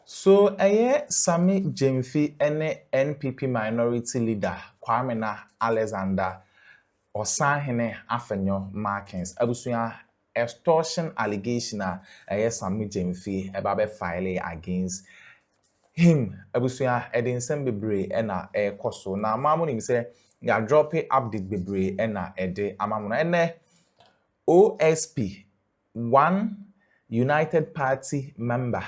So, Sami Jemfi, any NPP minority leader, Kwame Alexander, Osahene Afenyo Markins, Abusuya extortion allegation, Sami Jemfi, Ebabe file against him. Abusuya Edin Sembebre, ena koso. Na Mamoni say, ya drop it update bebre, ena ede, Amamuna, ene OSP, one United Party member,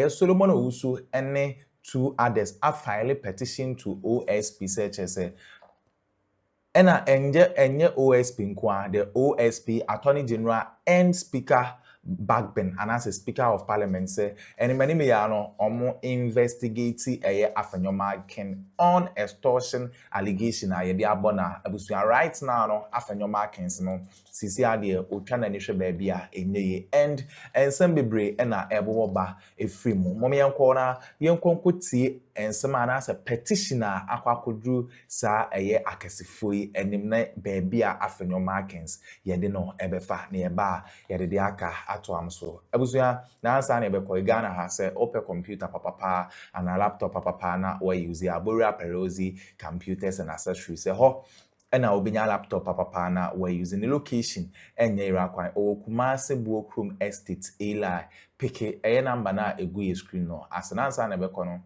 Solomon Owusu, and 2 others have filed a petition to OSP such as enye OSP nkwa, the OSP Attorney General and Speaker Bagbin, and as a Speaker of Parliament, say, and many mayano omo investigate Afenyo Markin on extortion allegation. I de abona abusuya right now no Afenyo Markins no sisi ade otwa na nihwe baby a enye and ensem bebre na eboba efri mu mom yenko na yenkonko tie ensem ana as petitioner akwakodru sa akasifo yi enim na baby a Afenyo Markins yede no ebefa na yeba yede de aka ato amso abusuya na ansa na ebekọ Ghana ha se open computer papa and a laptop papa na we use aboria perosi computers and accessories se ho and now obinya laptop papa na we using the location enye irakwan o Kumase Buokrum Estate Eli pick number na egu screen no as na ansa na ebekọ no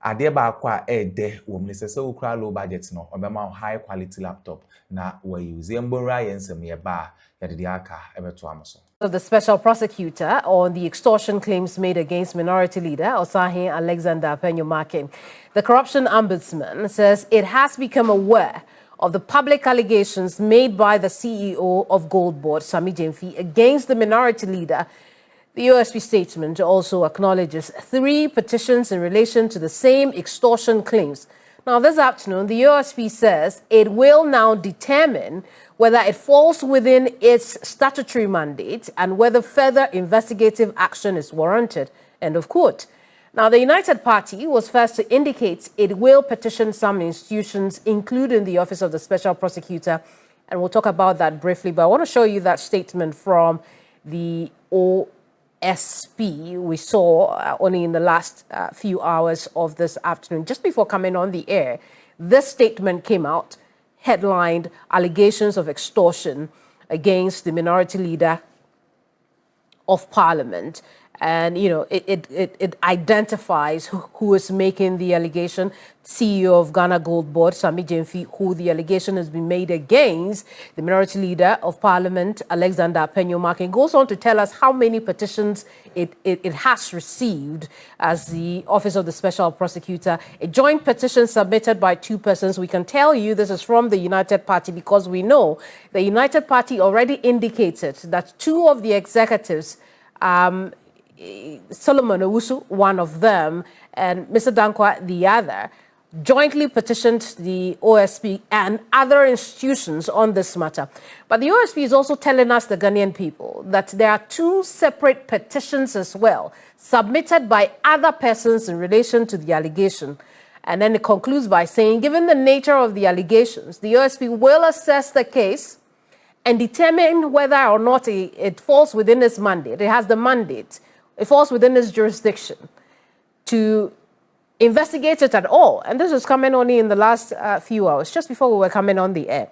ade ba akwa ede wo mnisese ukra low budget no obema high quality laptop na we use embonra yensem ye ba yede aka ebeto amso of the special prosecutor on the extortion claims made against minority leader Osahin Alexander Afenyo Markin. The corruption ombudsman says it has become aware of the public allegations made by the CEO of Gold Board, Sami Jemfi, against the minority leader. The OSP statement also acknowledges 3 petitions in relation to the same extortion claims. Now, this afternoon, the OSP says it will now determine whether it falls within its statutory mandate and whether further investigative action is warranted. End of quote. Now, the United Party was first to indicate it will petition some institutions, including the Office of the Special Prosecutor, and we'll talk about that briefly. But I want to show you that statement from the OSP we saw only in the last few hours of this afternoon. Just before coming on the air, this statement came out, headlined allegations of extortion against the minority leader of Parliament. And, you know, it identifies who is making the allegation, CEO of Ghana Gold Board, Sami Jemfi, who the allegation has been made against, the minority leader of Parliament, Alexander Afenyo Markin, goes on to tell us how many petitions it has received as the Office of the Special Prosecutor. A joint petition submitted by 2 persons. We can tell you this is from the United Party because we know the United Party already indicated that 2 of the executives, Solomon Owusu, one of them, and Mr. Dankwa, the other, jointly petitioned the OSP and other institutions on this matter. But the OSP is also telling us, the Ghanaian people, that there are 2 separate petitions as well, submitted by other persons in relation to the allegation. And then it concludes by saying, given the nature of the allegations, the OSP will assess the case and determine whether or not it falls within its mandate. It has the mandate. It falls within its jurisdiction to investigate it at all. And this was coming only in the last few hours, just before we were coming on the air.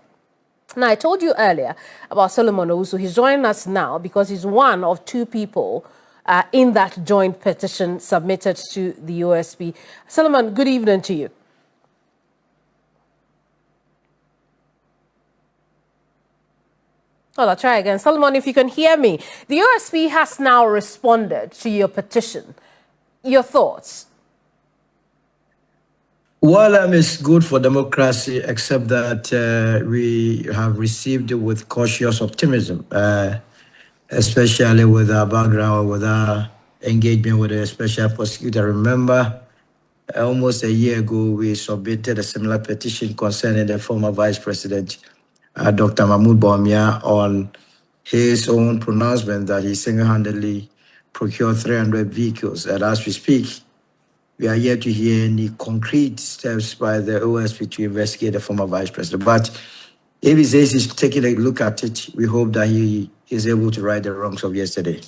Now, I told you earlier about Solomon Owusu. He's joining us now because he's one of 2 people in that joint petition submitted to the OSP. Solomon, good evening to you. Well, I'll try again. Solomon, if you can hear me. The OSP has now responded to your petition. Your thoughts? Well, it's good for democracy, except that we have received it with cautious optimism, especially with our background, with our engagement with the special prosecutor. Remember, almost a year ago, we submitted a similar petition concerning the former Vice President, Dr. Mahmoud Bawumia, on his own pronouncement that he single-handedly procured 300 vehicles. And as we speak, we are yet to hear any concrete steps by the OSP to investigate the former Vice President. But if he says he's taking a look at it, we hope that he is able to right the wrongs of yesterday.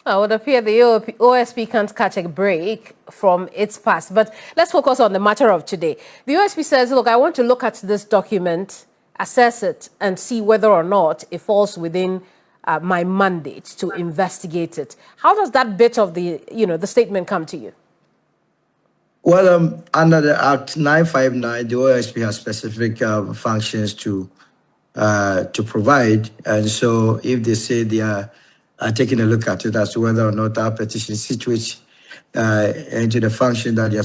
Well, it would appear the OSP can't catch a break from its past. But let's focus on the matter of today. The OSP says, look, I want to look at this document, assess it, and see whether or not it falls within my mandate to investigate it. How does that bit of the, the statement come to you? Well, under the Act 959, the OSP has specific functions to provide, and so if they say they are taking a look at it as to whether or not our petition situates into the function that they are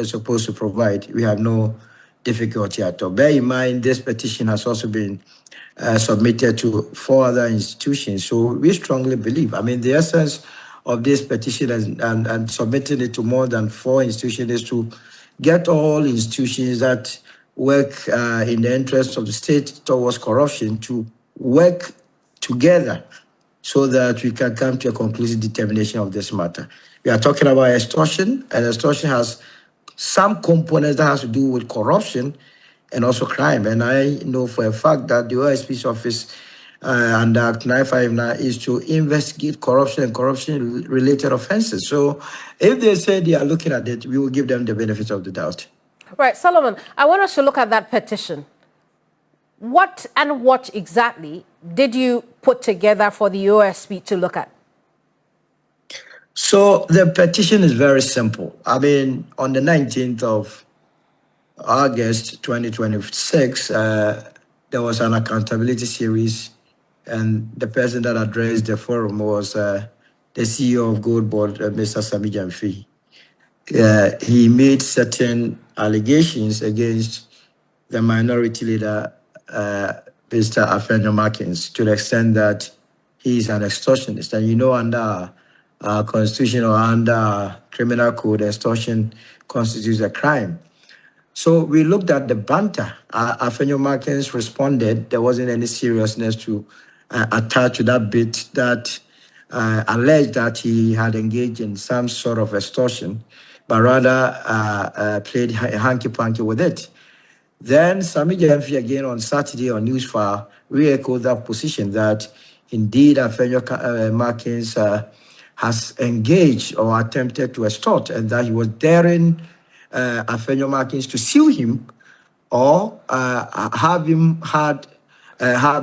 supposed to provide, we have no difficulty at all. Bear in mind, this petition has also been submitted to 4 other institutions, so we strongly believe, the essence of this petition and submitting it to more than 4 institutions is to get all institutions that work in the interest of the state towards corruption to work together so that we can come to a conclusive determination of this matter. We are talking about extortion, and extortion has some components that has to do with corruption and also crime. And I know for a fact that the OSP's office under Act 959 is to investigate corruption and corruption-related offenses. So if they say they are looking at it, we will give them the benefit of the doubt. Right, Solomon, I want us to look at that petition. What exactly did you put together for the OSP to look at? So the petition is very simple. On the 19th of August 2026, there was an accountability series, and the person that addressed the forum was the CEO of Gold Board, Mr. Sami Jamfi. He made certain allegations against the minority leader, Mr. Afenyo Markin, to the extent that he is an extortionist. And under our constitution or under our criminal code, extortion constitutes a crime. So we looked at the banter. Afenyo Markin responded. There wasn't any seriousness to attach to that bit that alleged that he had engaged in some sort of extortion, but rather played hanky-panky with it. Then Sami Jamfi again on Saturday on Newsfile re-echoed that position that indeed Afenyo Markins has engaged or attempted to extort, and that he was daring Afenyo Markins to sue him or have him have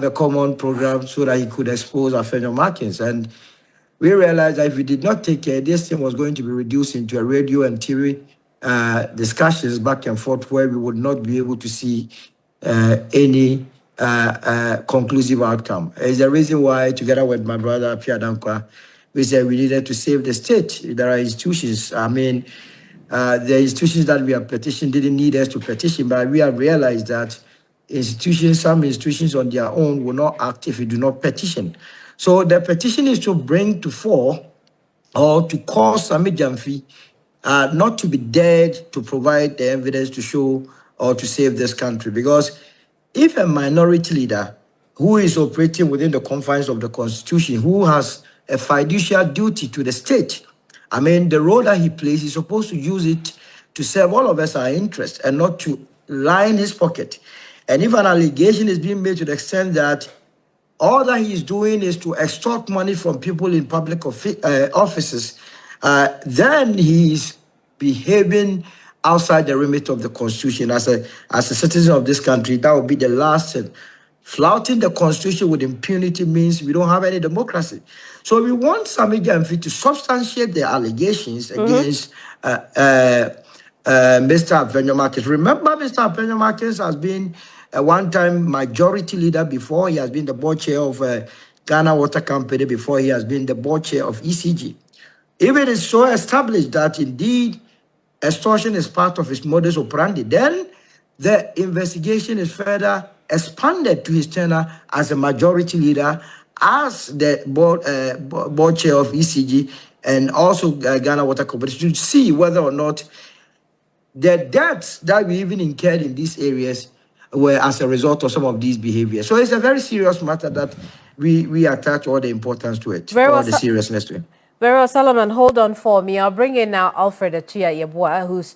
a common program so that he could expose Afenyo Markins. And we realized that if we did not take care, this thing was going to be reduced into a radio and TV discussions back and forth where we would not be able to see any conclusive outcome. It's the reason why, together with my brother Pierre Dankwa, we said we needed to save the state. There are institutions. The institutions that we have petitioned didn't need us to petition, but we have realized that some institutions on their own will not act if we do not petition. So the petition is to bring to fore or to cause Sami Jamfi not to be dared to provide the evidence to show or to save this country. Because if a minority leader who is operating within the confines of the Constitution, who has a fiduciary duty to the state, the role that he plays, he's supposed to use it to serve all of us our interests and not to line his pocket. And if an allegation is being made to the extent that all that he is doing is to extort money from people in public offices, then he is behaving outside the remit of the Constitution. As a citizen of this country, that would be the last thing. Flouting the Constitution with impunity means we don't have any democracy. So we want Sami Jamfi to substantiate the allegations against Mr. Afenyo Markins. Remember, Mr. Afenyo Markins has been a one-time majority leader before. He has been the board chair of Ghana Water Company before. He has been the board chair of ECG. If it is so established that indeed extortion is part of his modus operandi, then the investigation is further expanded to his tenure as a majority leader, as the board chair of ECG and also Ghana Water Company, to see whether or not the debts that we even incurred in these areas were as a result of some of these behaviors. So it's a very serious matter that we attach all the importance to it, all the seriousness to it. Very well, Solomon, hold on for me. I'll bring in now Alfred Atuya Yeboah, who's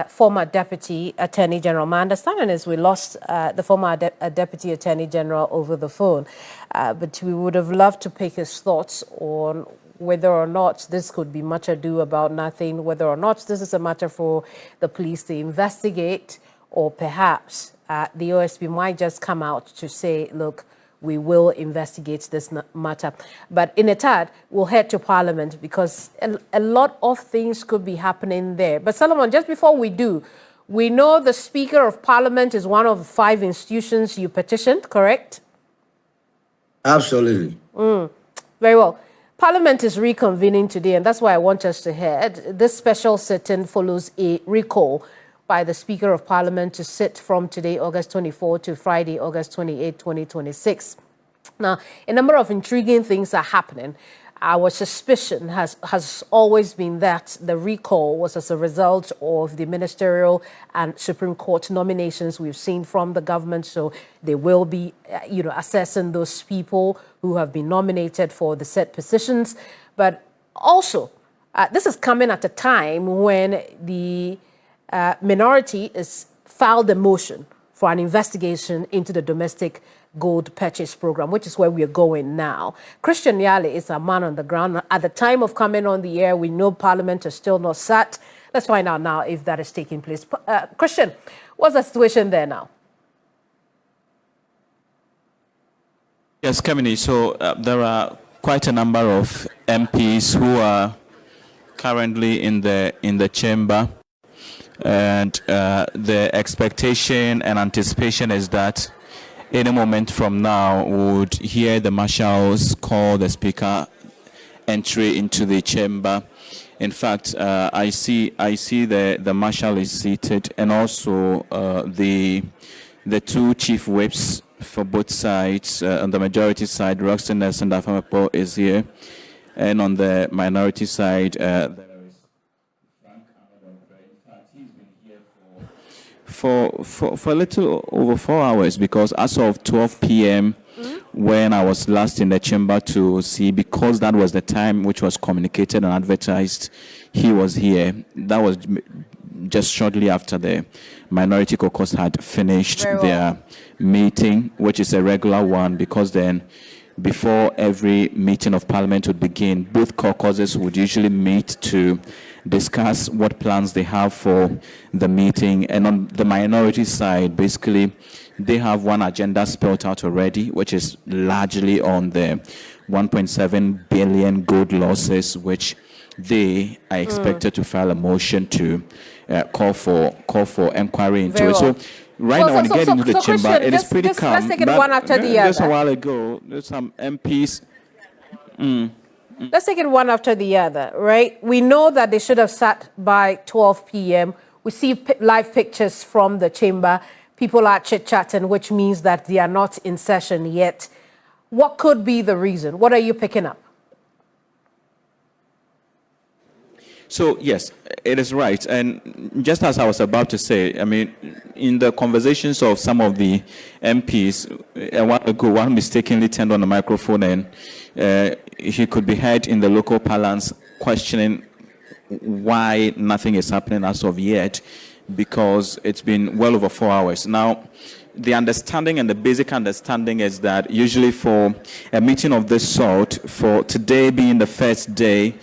former Deputy Attorney General. My understanding is we lost the former Deputy Attorney General over the phone, but we would have loved to pick his thoughts on whether or not this could be much ado about nothing, whether or not this is a matter for the police to investigate, or perhaps the OSP might just come out to say, look, we will investigate this matter. But in a tad, we'll head to Parliament because a lot of things could be happening there. But Solomon, just before we do, we know the Speaker of Parliament is one of the 5 institutions you petitioned, correct? Absolutely. Very well. Parliament is reconvening today, and that's why I want us to head. This special sitting follows a recall by the Speaker of Parliament to sit from today, August 24, to Friday, August 28, 2026. Now, a number of intriguing things are happening. Our suspicion has always been that the recall was as a result of the ministerial and Supreme Court nominations we've seen from the government. So they will be, assessing those people who have been nominated for the said positions. But also, this is coming at a time when the minority has filed a motion for an investigation into the domestic gold purchase program, which is where we are going now. Christian Yale is a man on the ground. At the time of coming on the air, we know Parliament is still not sat. Let's find out now if that is taking place. Christian, what's the situation there now? Yes, Kemini. So there are quite a number of MPs who are currently in the chamber, and the expectation and anticipation is that any moment from now we would hear the marshals call the speaker entry into the chamber. In fact, I see the marshal is seated, and also the 2 chief whips for both sides. On the majority side, Roxton Nelson Afenyo is here, and on the minority side, there is Frank Addo. In fact, he's been here for a little over 4 hours, because as of 12 p.m. when I was last in the chamber to see, because that was the time which was communicated and advertised, he was here. That was just shortly after the minority caucus had finished their meeting, which is a regular one, because then before every meeting of Parliament would begin, both caucuses would usually meet to discuss what plans they have for the meeting. And on the minority side, basically, they have one agenda spelled out already, which is largely on the 1.7 billion gold losses, which they are expected to file a motion to call for inquiry into it. So right now, when you get into the chamber, it is pretty calm. Let's take it one after the other. Just a while ago, there's some MPs. Let's take it one after the other, right? We know that they should have sat by 12 p.m. We see live pictures from the chamber. People are chit-chatting, which means that they are not in session yet. What could be the reason? What are you picking up? So, yes, it is right. And just as I was about to say, I mean, in the conversations of some of the MPs, a while ago, one mistakenly turned on the microphone, and he could be heard in the local parlance questioning why nothing is happening as of yet, because it's been well over 4 hours. Now, the understanding and the basic understanding is that usually for a meeting of this sort, for today being the first day,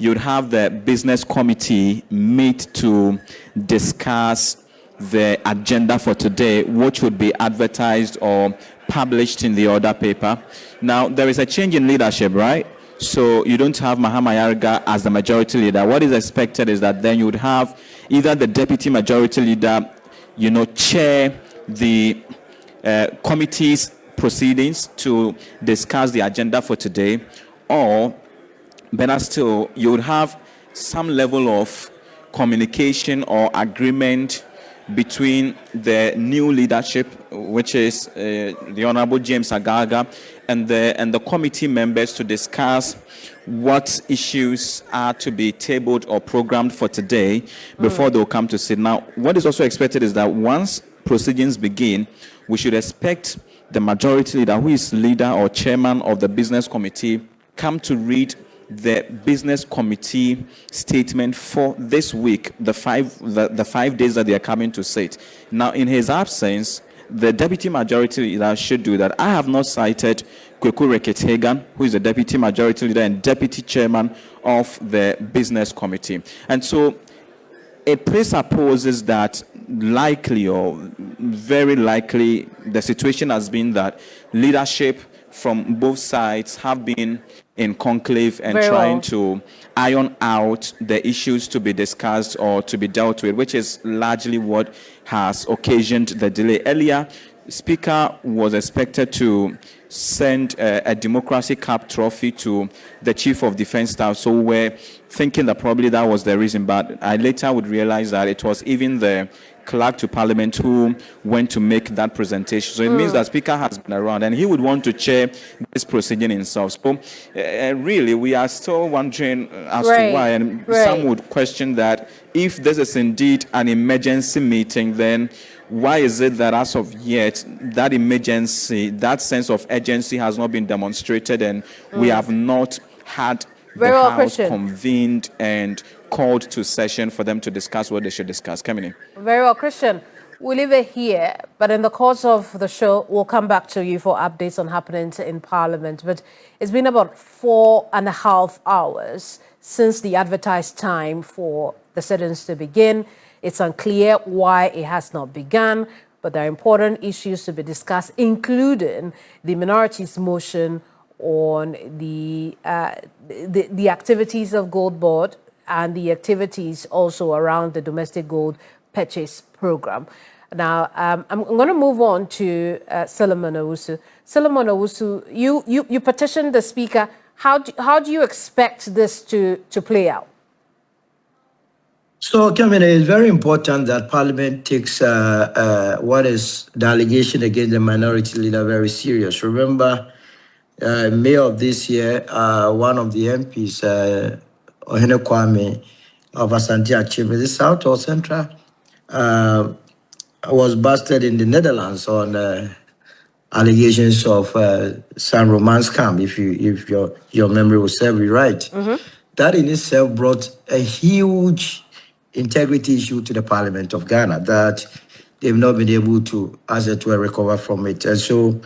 you'd have the business committee meet to discuss the agenda for today, which would be advertised or published in the order paper. Now, there is a change in leadership, right? So you don't have Mahama as the majority leader. What is expected is that then you would have either the deputy majority leader, chair the committee's proceedings to discuss the agenda for today, or better still, you would have some level of communication or agreement between the new leadership, which is the Honorable James Agaga, and the committee members to discuss what issues are to be tabled or programmed for today before they'll come to sit. Now, what is also expected is that once proceedings begin, we should expect the majority leader, who is leader or chairman of the business committee, come to read the business committee statement for this week, the 5 days that they are coming to sit. Now, in his absence, the deputy majority leader should do that. I have not cited Kweku Rekethagan, who is the deputy majority leader and deputy chairman of the business committee. And so it presupposes that likely or very likely the situation has been that leadership from both sides have been in conclave and trying to iron out the issues to be discussed or to be dealt with, which is largely what has occasioned the delay. Earlier, Speaker was expected to send a Democracy Cup trophy to the Chief of Defense Staff, so we're thinking that probably that was the reason, but I later would realize that it was even the clerk to Parliament who went to make that presentation. So it means that Speaker has been around and he would want to chair this proceeding himself. So really, we are still wondering as to why, and some would question that if this is indeed an emergency meeting, then why is it that as of yet, that emergency, that sense of urgency has not been demonstrated and we have not had the House convened and called to session for them to discuss what they should discuss? Coming. Very well, Christian. We'll leave it here, but in the course of the show, we'll come back to you for updates on happenings in Parliament. But it's been about 4.5 hours since the advertised time for the sit-ins to begin. It's unclear why it has not begun, but there are important issues to be discussed, including the minority's motion on the activities of Gold Board and the activities also around the domestic gold purchase program. Now, I'm going to move on to Solomon Owusu. Solomon Owusu, you petitioned the Speaker. How do you expect this to play out? So, Kevin, it's very important that Parliament takes what is the allegation against the minority leader very serious. Remember, May of this year, one of the MPs, Ohene Kwame of Asante Achim, is it South or Central, was busted in the Netherlands on allegations of some romance scam, if your memory will serve you right. That in itself brought a huge integrity issue to the Parliament of Ghana that they've not been able to, as it were, recover from it. And so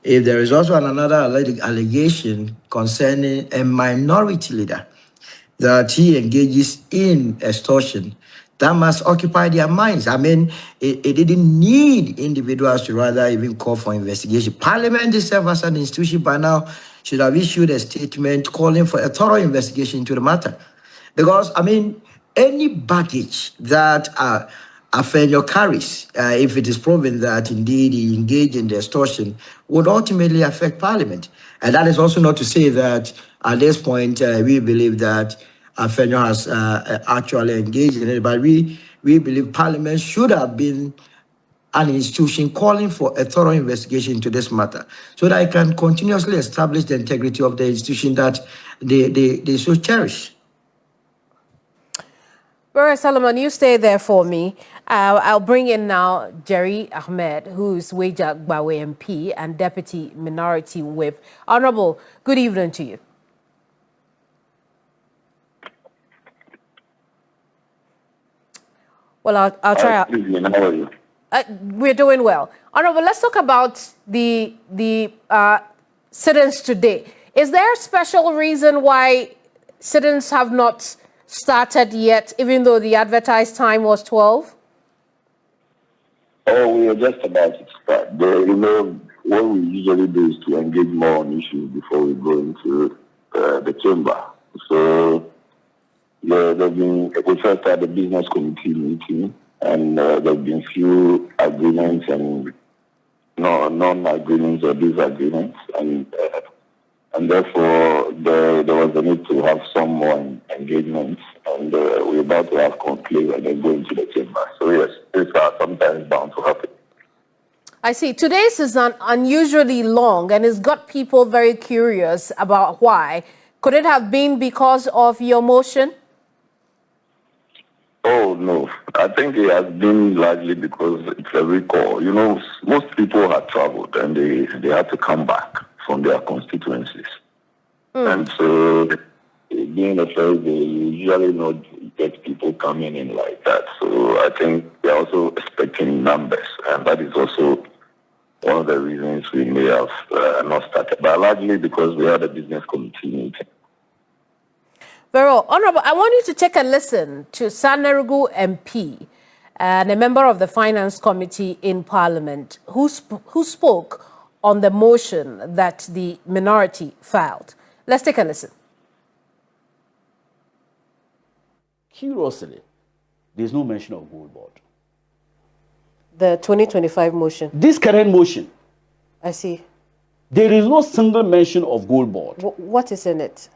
if there is also another allegation concerning a minority leader that he engages in extortion, that must occupy their minds. I mean, it didn't need individuals to rather even call for investigation. Parliament itself as an institution by now should have issued a statement calling for a thorough investigation into the matter. Because, I mean, any baggage that Afenyo carries, if it is proven that indeed he engaged in the extortion, would ultimately affect Parliament. And that is also not to say that at this point we believe that Afenyo has actually engaged in it, but we believe Parliament should have been an institution calling for a thorough investigation into this matter so that it can continuously establish the integrity of the institution that they so cherish. All right, Solomon, you stay there for me. I'll bring in now Jerry Ahmed, who's Wejak Bawe MP and Deputy Minority Whip. Honorable, good evening to you. Well, I'll try. Good evening. How are you? We're doing well. Honorable, let's talk about the sit-ins today. Is there a special reason why sit-ins have not started yet, even though the advertised time was 12? Oh, we are just about to start. You know, what we usually do is to engage more on issues before we go into the chamber. So we first had the business committee meeting, and there have been few agreements and non-agreements or disagreements, and therefore there was a need to have some more engagements, and we're about to have conclave and then go into the chamber. So yes, these are sometimes bound to happen. I see. Today's is unusually long, and it's got people very curious about why. Could it have been because of your motion? Oh, no. I think it has been largely because it's a recall. You know, most people have traveled and they had to come back from their constituencies. And so, being a Thursday, you usually not get people coming in like that. So I think they're also expecting numbers, and that is also one of the reasons we may have not started, but largely because we had a business committee meeting. Very well. Honorable, I want you to take a listen to Sanerugu MP, and a member of the Finance Committee in Parliament, who spoke on the motion that the minority filed. Let's take a listen. Curiously, there's no mention of gold board. The 2025 motion. This current motion, I see. there is no single mention of gold board. What is in it?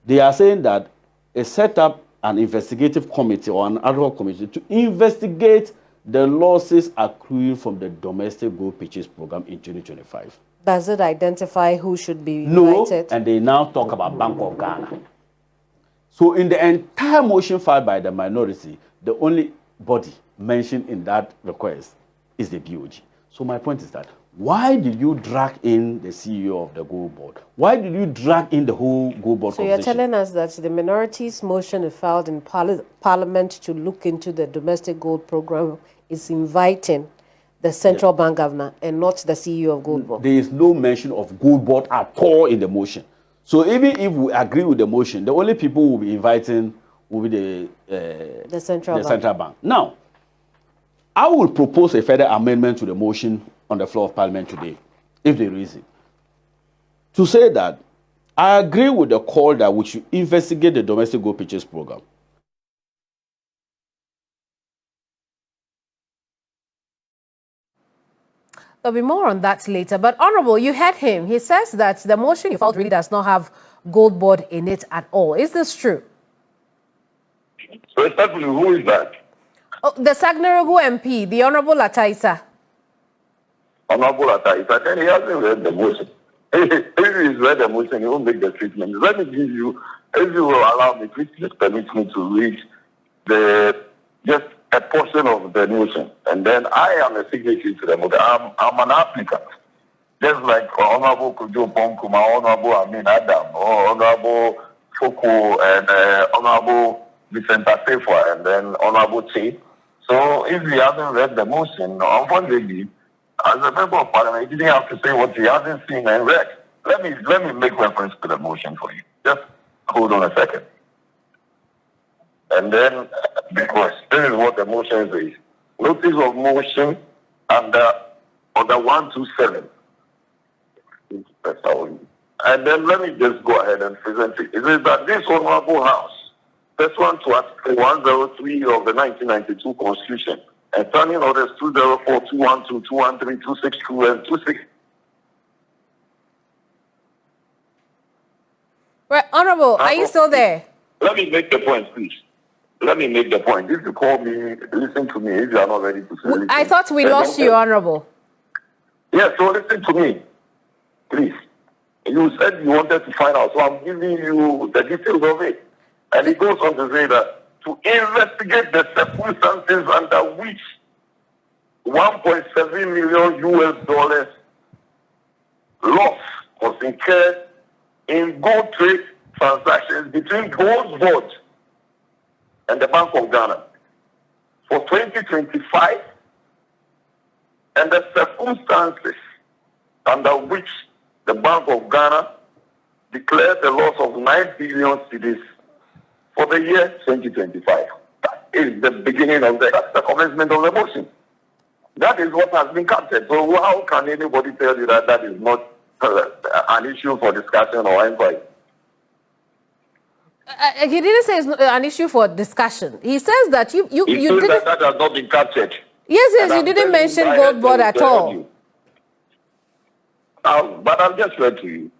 They are saying that it set up an investigative committee or an ad hoc committee to investigate the losses accruing from the domestic gold purchase program in 2025. Does it identify who should be No, invited? and they now talk about Bank of Ghana. So in the entire motion filed by the minority, the only body mentioned in that request is the BOG. So my point is that, why did you drag in the CEO of the gold board? Why did you drag in the whole gold board So you're conversation? telling us that the minority's motion is filed in Parliament to look into the domestic gold program is inviting the central bank governor and not the CEO of gold board? There is no mention of gold board at all in the motion. So even if we agree with the motion, the only people who will be inviting will be The central bank. Now, I will propose a further amendment to the motion on the floor of Parliament today, if there is it, to say that I agree with the call that we should investigate the domestic gold purchase program. There'll be more on that later. But Honorable, you heard him. He says that the motion you filed really does not have gold board in it at all. Is this true? So respectfully, who is that? Oh, the Sagnerogu MP, the Honorable Ataisa. Honorable Ataisa, then he hasn't read the motion. If he's read the motion, he won't make the statement. Let me give you, if you will allow me, please just permit me to read just a portion of the motion. And then I am a signatory to the motion. I'm an applicant. Just like Honorable Kujo Ponkuma, Honorable Amin Adam, or Honorable Foko, and Honorable Vicenta Sefa, and then Honorable Che. So if he hasn't read the motion, unfortunately, as a member of Parliament, he didn't have to say what he hasn't seen and read. Let me make reference to the motion for you. Just hold on a second. And then, because this is what the motion says. Notice of motion under 127. And then let me just go ahead and present it. It is that this Honorable House, pursuant to Article 103 of the 1992 Constitution, and Standing Orders 204, 212, 213, 262, and 26. Right, Honorable, are you still there? Let me make the point, please. Let me make the point. If you call me, listen to me. If you are not ready to say I thought we lost you, Honorable. Yes, so listen to me, please. You said you wanted to find out, so I'm giving you the details of it. And it goes on to say that to investigate the circumstances under which $1.7 million loss was incurred in gold trade transactions between Gold Board and the Bank of Ghana for 2025, and the circumstances under which the Bank of Ghana declared a loss of 9 billion cedis for the year 2025. That is the beginning of that's the commencement of the motion. That is what has been captured. So how can anybody tell you that that is not an issue for discussion or inquiry? He didn't say it's an issue for discussion. He says that you says didn't. That has not been captured. Yes, you didn't mention gold board at all. But I've just read to you.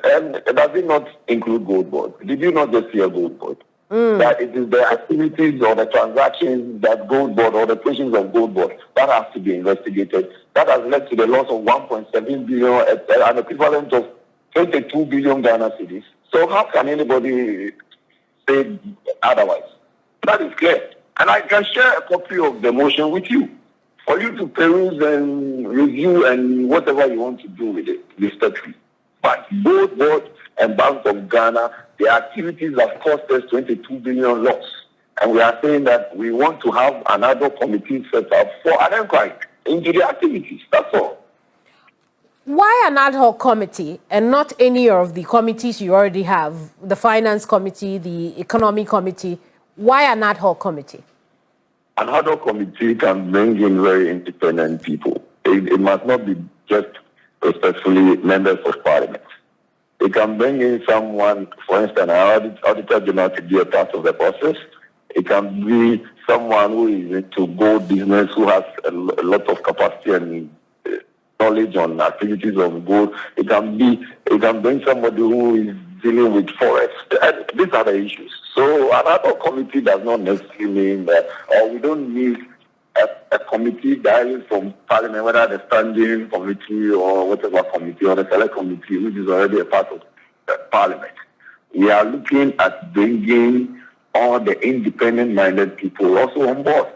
And does it not include gold board? Did you not just see a gold board? That it is the activities or the transactions that gold board or the positions of gold board that has to be investigated. That has led to the loss of 1.7 billion, an equivalent of 22 billion Ghana cedis. So how can anybody say otherwise? That is clear. And I can share a copy of the motion with you for you to peruse and review and whatever you want to do with it, respectfully. But both board and Bank of Ghana, their activities have cost us 22 billion loss. And we are saying that we want to have another committee set up for an inquiry into the activities. That's all. Why an ad hoc committee and not any of the committees you already have? The finance committee, the economy committee. Why an ad hoc committee? An ad hoc committee can bring in very independent people. It must not be just respectfully members of parliament. It can bring in someone, for instance, an auditor general to be a part of the process. It can be someone who is into gold business, who has a lot of capacity and knowledge on activities of gold. It can bring somebody who is dealing with forest. These are the issues. So an ad hoc committee does not necessarily mean that, or we don't need a committee directly from Parliament, whether the standing committee or whatever committee or the select committee, which is already a part of Parliament. We are looking at bringing all the independent-minded people also on board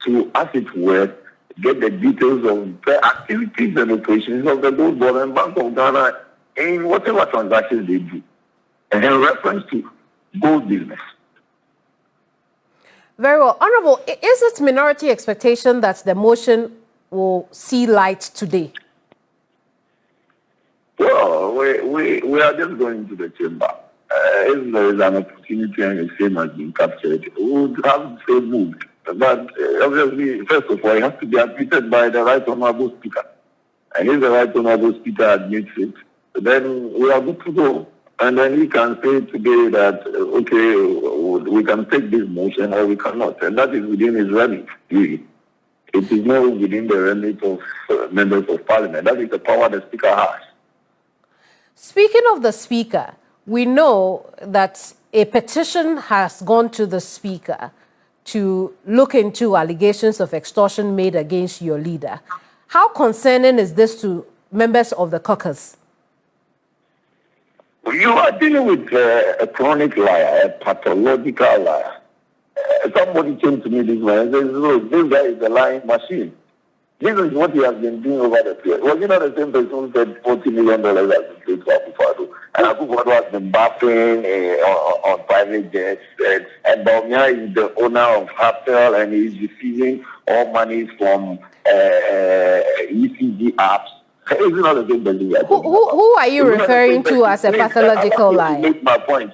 to, as it were, get the details of the activities and operations of the Gold Board and Bank of Ghana in whatever transactions they do, and in reference to gold business. Very well. Honorable, is it minority expectation that the motion will see light today? Well, we are just going to the chamber. If there is an opportunity and the same has been captured, we would have to say moved. But obviously, first of all, it has to be admitted by the Right Honourable Speaker. And if the Right Honourable Speaker admits it, then we are good to go. And then he can say today that, okay, we can take this motion or we cannot. And that is within his remit, really. It is not within the remit of members of Parliament. That is the power the Speaker has. Speaking of the Speaker, we know that a petition has gone to the Speaker to look into allegations of extortion made against your leader. How concerning is this to members of the caucus? You are dealing with a chronic liar, a pathological liar. Somebody came to me this morning and said, look, this guy is a lying machine. This is what he has been doing over the period. Was he not the same person who said $40 million has been paid to Akufo-Addo? And Akufo-Addo has been baffling on private jets. And Baumia is the owner of Hatel and he is receiving all money from ECG apps. It's not the same person. Who are you referring to as a pathological liar? Make my point.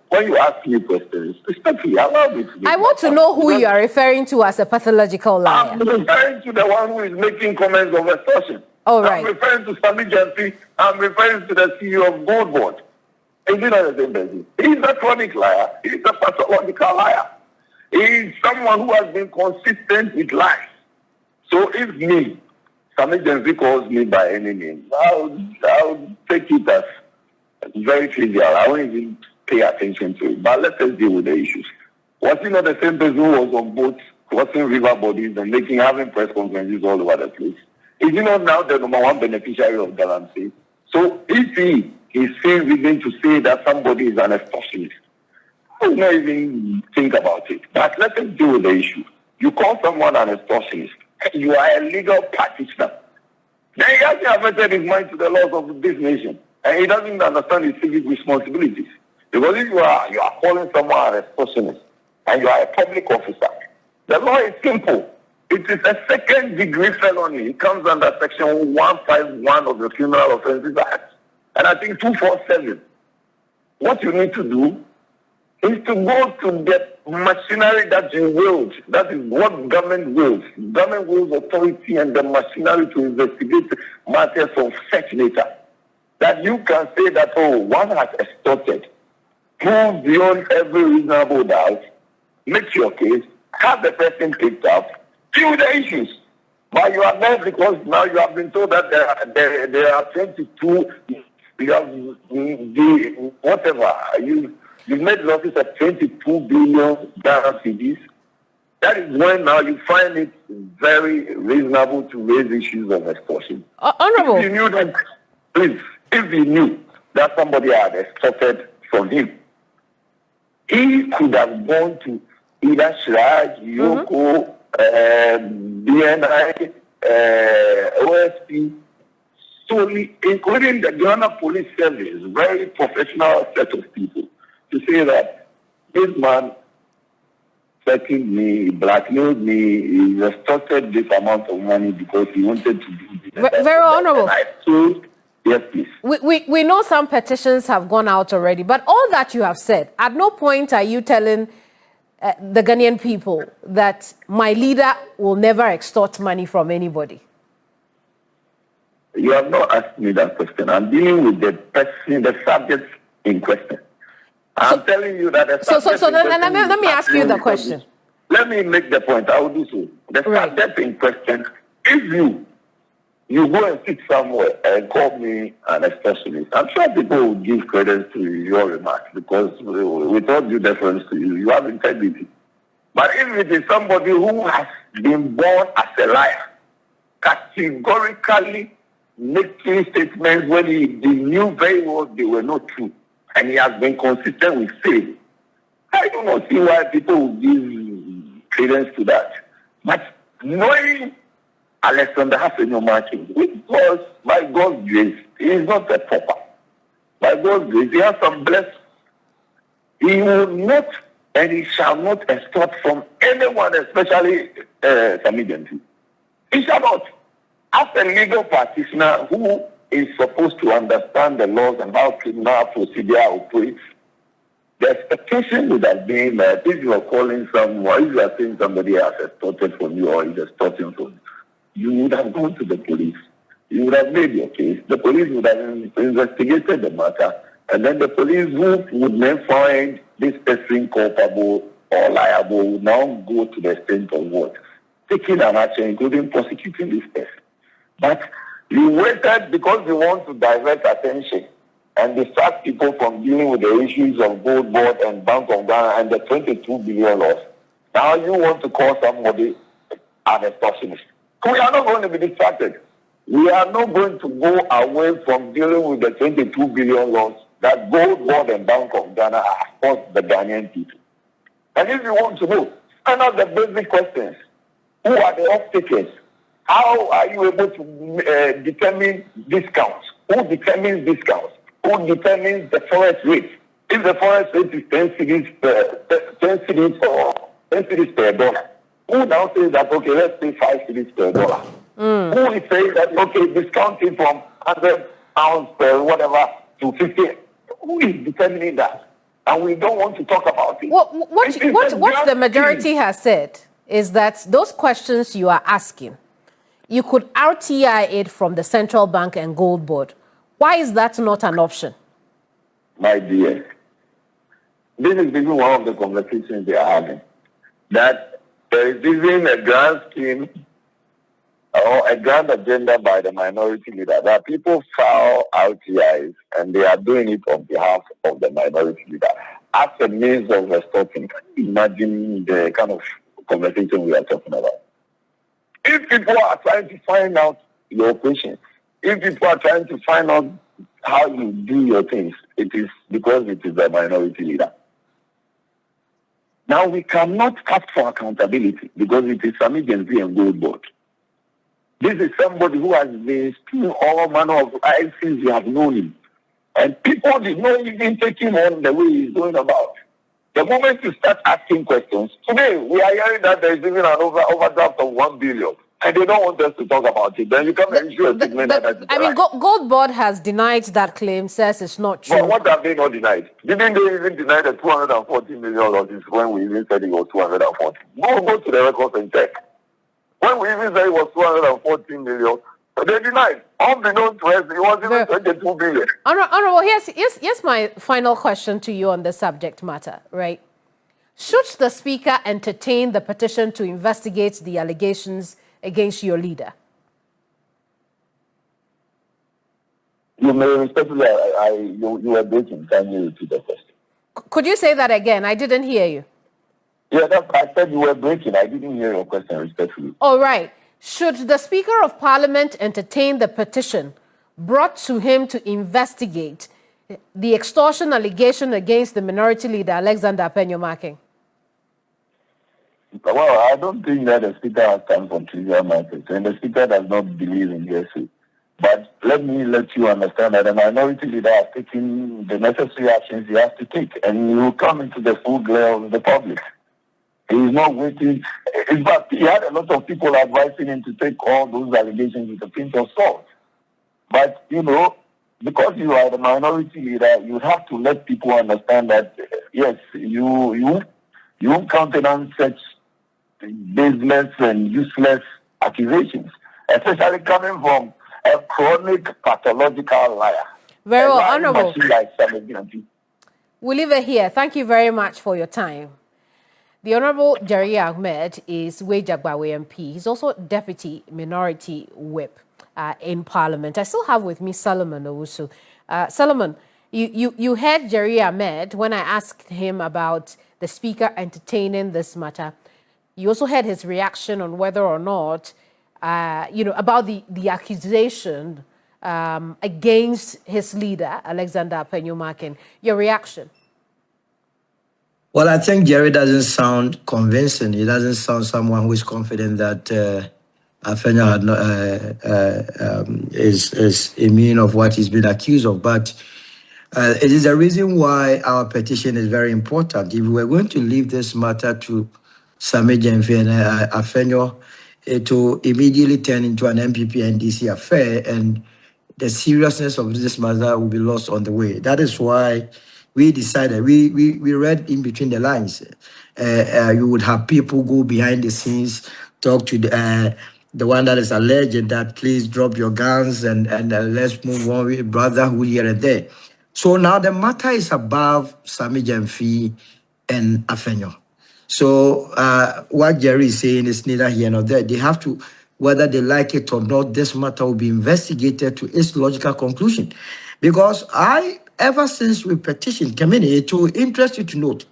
When you ask me questions, respectfully, allow me to I want to know who you are referring to as a pathological liar. I'm referring to the one who is making comments of extortion. All right. I'm referring to Sami Jansi. I'm referring to the CEO of Gold Board. Is he not the same person? He's a chronic liar. He's a pathological liar. He's someone who has been consistent with lies. So if me, Sami Jansi calls me by any name, I'll take it as very trivial. I won't even pay attention to it. But let us deal with the issues. Was he not the same person who was on boats crossing river bodies and having press conferences all over the place? Is he not now the number one beneficiary of Galamsey? So if he is saying reason to say that somebody is an extortionist, I will not even think about it. But let us deal with the issue. You call someone an extortionist, you are a legal practitioner. Then he hasn't affected his mind to the laws of this nation. And he doesn't understand his civic responsibilities. Because if you are calling someone an extortionist and you are a public officer, the law is simple. It is a second-degree felony. It comes under Section 151 of the Criminal Offences Act. And I think 247. What you need to do is to go to the machinery that you wield. That is what government wills. Government wills authority and the machinery to investigate matters of such nature. That you can say that, oh, one has extorted. Prove beyond every reasonable doubt, make your case, have the person picked up, deal with the issues. But you are there because now you have been told that there are 22, you have whatever, you've made losses of 22 billion Ghana cedis. That is when now you find it very reasonable to raise issues of extortion. Honorable. If you knew that, please, if you knew that somebody had extorted from him, he could have gone to either Shraj, Yoko, BNI, OSP, solely, including the Ghana Police Service, very professional set of people, to say that this man threatened me, blackmailed me, he extorted this amount of money because he wanted to do this. Very honorable. And I told Yes, please. We know some petitions have gone out already, but all that you have said, at no point are you telling the Ghanaian people that my leader will never extort money from anybody. You have not asked me that question. I'm dealing with the person, the subject in question. I'm telling you that the subject let me ask you the question. Let me make the point. I will do so. The subject in question, if you go and sit somewhere and call me an extortionist, I'm sure people will give credit to your remarks because with all due deference to you, you have integrity. But if it is somebody who has been born as a liar, categorically making statements when he knew very well they were not true, and he has been consistent with saying, I do not see why people will give credence to that. But knowing Alexander Afenyo Markin, which was, by God's grace, he is not a pauper. By God's grace, he has some blessings. He will not and he shall not extort from anyone, especially some agency. He shall not. As a legal practitioner who is supposed to understand the laws and how criminal procedure operates, the expectation would have been that if you are calling someone, if you are saying somebody has extorted from you or is extorting from you, you would have gone to the police. You would have made your case. The police would have investigated the matter, and then the police would then find this person culpable or liable would now go to the extent of what? Taking an action, including prosecuting this person. But you waited because you want to divert attention and distract people from dealing with the issues of Gold Board and Bank of Ghana and the 22 billion loss. Now you want to call somebody an extortionist. We are not going to be distracted. We are not going to go away from dealing with the 22 billion loss that Gold Board and Bank of Ghana have cost the Ghanaian people. And if you want to know, find out the basic questions. Who are the off-takers? How are you able to determine discounts? Who determines discounts? Who determines the forest rate? If the forest rate is 10 cedis per dollar, who now says that, okay, let's pay 5 cedis per dollar? Who is saying that, okay, discounting from 100 pounds per whatever to 50? Who is determining that? And we don't want to talk about it. What the majority has said is that those questions you are asking, you could RTI it from the Central Bank and Gold Board. Why is that not an option? My dear, this is even one of the conversations they are having. That there is even a grand scheme or a grand agenda by the minority leader that people file RTIs and they are doing it on behalf of the minority leader as a means of extorting. Can you imagine the kind of conversation we are talking about? If people are trying to find out your operations, if people are trying to find out how you do your things, it is because it is the minority leader. Now, we cannot ask for accountability because it is some agency and Gold Board. This is somebody who has been stealing all manner of lives since we have known him. And people did not even take him on the way he's going about. The moment you start asking questions, today we are hearing that there is even an overdraft of 1 billion. And they don't want us to talk about it. Then you come and issue a statement Gold Board has denied that claim, says it's not true. But what have they not denied? Didn't they even deny the 240 million losses when we even said it was 240? Go to the records and check. When we even said it was 240 million, they denied. Unbeknownst to us, it was even 22 billion. Honorable, here's my final question to you on the subject matter, right? Should the Speaker entertain the petition to investigate the allegations against your leader? You may respectfully, you were breaking. Can you repeat the question? Could you say that again? I didn't hear you. Yeah, I said you were breaking. I didn't hear your question respectfully. All right. Should the Speaker of Parliament entertain the petition brought to him to investigate the extortion allegation against the minority leader, Alexander Afenyo Markin? Well, I don't think that the Speaker has time for trivial matters, and the Speaker does not believe in hearsay. But let me let you understand that the minority leader has taken the necessary actions he has to take, and he will come into the full glare of the public. He is not waiting. In fact, he had a lot of people advising him to take all those allegations with a pinch of salt. But, you know, because you are the minority leader, you have to let people understand that yes, you won't countenance such baseless and useless accusations, especially coming from a chronic pathological liar. Very well, lying Honorable. machine like Sammy. We'll leave it here. Thank you very much for your time. The Honorable Jerry Ahmed is Wejagbawe MP. He's also Deputy Minority Whip in Parliament. I still have with me Solomon Owusu. Solomon, you heard Jerry Ahmed when I asked him about the Speaker entertaining this matter. You also heard his reaction on whether or not, about the accusation against his leader, Alexander Afenyo Markin. Your reaction? Well, I think Jerry doesn't sound convincing. He doesn't sound someone who is confident that Afenyo is immune of what he's been accused of. But it is the reason why our petition is very important. If we were going to leave this matter to Sammy and Afenyo, it will immediately turn into an MPP NDC affair, and the seriousness of this matter will be lost on the way. That is why we decided, we read in between the lines. You would have people go behind the scenes, talk to the one that is alleged that please drop your guns and let's move on with brotherhood here and there. So now the matter is above Sammy Jemfi and Afenyo. So what Jerry is saying is neither here nor there. They have to, whether they like it or not, this matter will be investigated to its logical conclusion. Because ever since we petitioned, it will interest you to note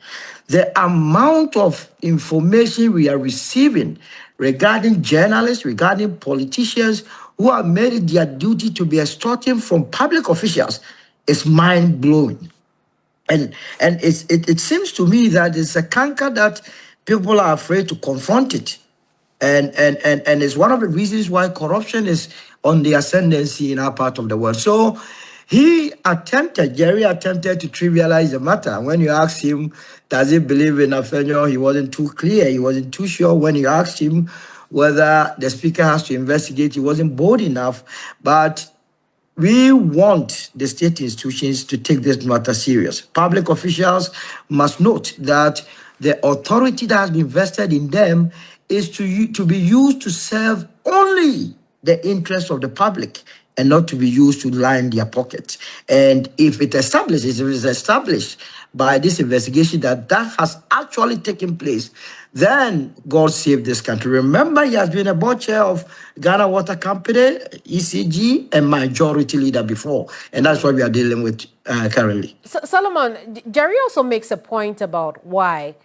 the amount of information we are receiving regarding journalists, regarding politicians who have made it their duty to be extorting from public officials is mind-blowing. And it seems to me that it's a canker that people are afraid to confront it. And it's one of the reasons why corruption is on the ascendancy in our part of the world. So Jerry attempted to trivialize the matter. When you ask him, does he believe in Afenyo, he wasn't too clear, he wasn't too sure. When you asked him whether the Speaker has to investigate, he wasn't bold enough. But we want the state institutions to take this matter serious. Public officials must note that the authority that has been vested in them is to be used to serve only the interests of the public and not to be used to line their pockets. And if it is established by this investigation that has actually taken place, then God save this country. Remember, he has been a board chair of Ghana Water Company, ECG, and majority leader before. And that's what we are dealing with currently. Solomon, Jerry also makes a point about why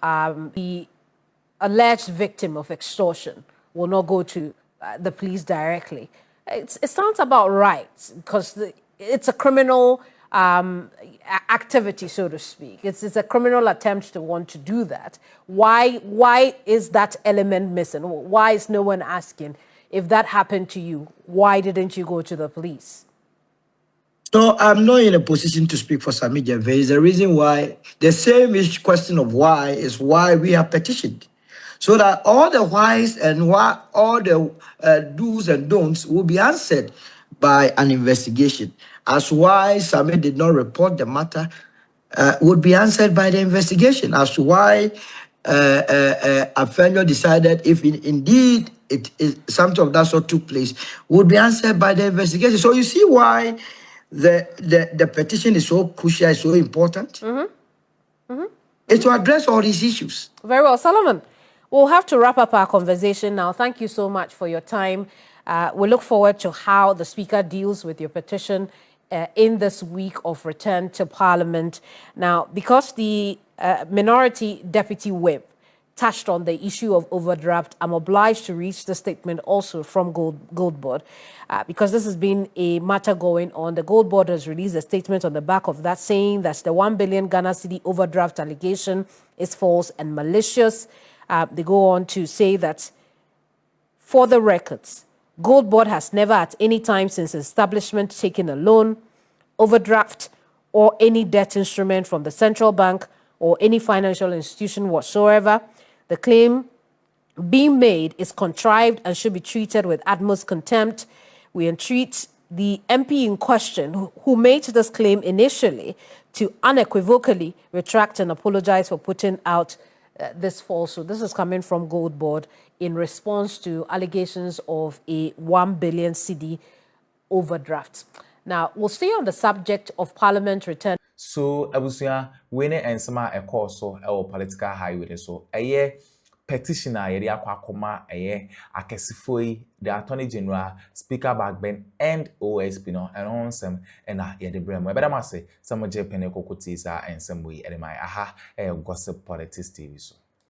the alleged victim of extortion will not go to the police directly. It sounds about right, because it's a criminal activity, so to speak. It's a criminal attempt to want to do that. Why is that element missing? Why is no one asking, if that happened to you, why didn't you go to the police? So I'm not in a position to speak for Sammy Jemfi. The reason why, the same question of why is why we have petitioned. So that all the whys and all the do's and don'ts will be answered by an investigation. As why Sammy did not report the matter would be answered by the investigation. As to why Afenyo decided if indeed something of that sort took place would be answered by the investigation. So you see why the petition is so crucial, so important. It's to address all these issues. Very well, Solomon. We'll have to wrap up our conversation now. Thank you so much for your time. We look forward to how the Speaker deals with your petition in this week of return to Parliament. Now, because the Minority Deputy Whip touched on the issue of overdraft, I'm obliged to read the statement also from Gold Board, because this has been a matter going on. The Gold Board has released a statement on the back of that saying that the 1 billion Ghana cedi overdraft allegation is false and malicious. They go on to say that, for the records, Gold Board has never at any time since establishment taken a loan, overdraft, or any debt instrument from the central bank or any financial institution whatsoever. The claim being made is contrived and should be treated with utmost contempt. We entreat the MP in question, who made this claim initially, to unequivocally retract and apologize for putting out this falsehood. This is coming from Gold Board in response to allegations of a 1 billion cedi overdraft. Now, we'll stay on the subject of Parliament return. So, abusia, when and some a course so our political highway so petitioner yeri akwakoma akesifoi the Attorney General, Speaker Bagbin, and OSP no and on some and yedi brem. But I must say some of Japan kokotisa and some way edema aha gossip politics TV so.